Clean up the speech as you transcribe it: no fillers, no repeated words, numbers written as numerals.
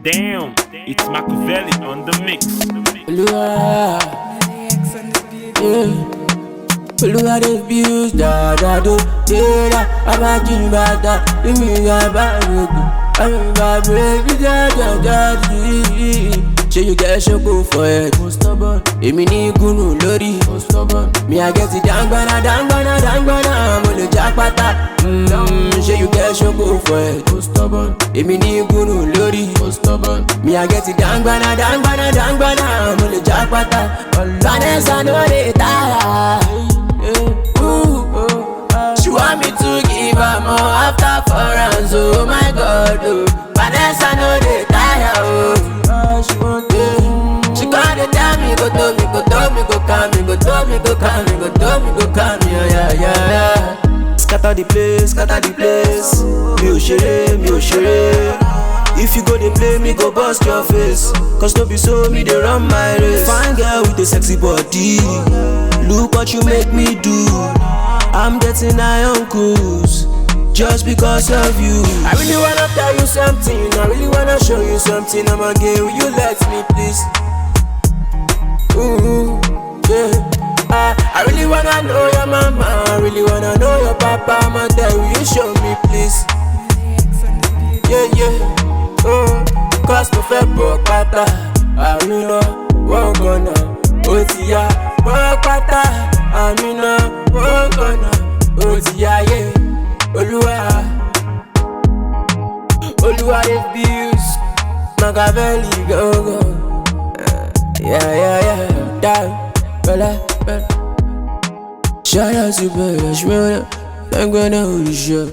Damn, it's Machiavelli on the mix. Olúwa, Olúwa dey views dáadáa déra abájí bàtà èmi ga bá rògbò àmì bá bèrè dáadáa ṣé you get ṣoko for head èmi ní gúnù lórí mi I get it dangbana mo lè já pátá ṣé you get ṣoko for head èmi ní gúnù lórí mi I get it dangbana mo lè já pátá Vanessa no dey tire. She want me to give her more after 4 rounds, oh my God, oh. Vanessa no dey tire, oh. She gonna tell me, go to me, go to me, go calm me, go to me, go calm me, go to me, go calm me, oh yeah. Scatter the place, mi ò ṣeré. If you go dey play me, go bust your face. Cause no be so me dey run my race. Fine girl with a sexy body, look what you make me do. I'm getting high on cruise just because of you. I really wanna tell you something, I really wanna show you something. I'm a gay, will you let me please? Ooh, yeah. I really wanna know your mama, I really wanna know your papa. I'ma tell you, will you show me please? Yeah. Cause mo fẹ́ bọ̀ pátá, àmínà wọ́n gọ̀nà, ó ti yá. Bọ̀ pátá, àmínà wọ́n gọ̀nà, ó ti yá yé. Olúwa dey views, Machiavelli go. Yeah, down, bella. Shout out to Bella, I'm gonna hold you.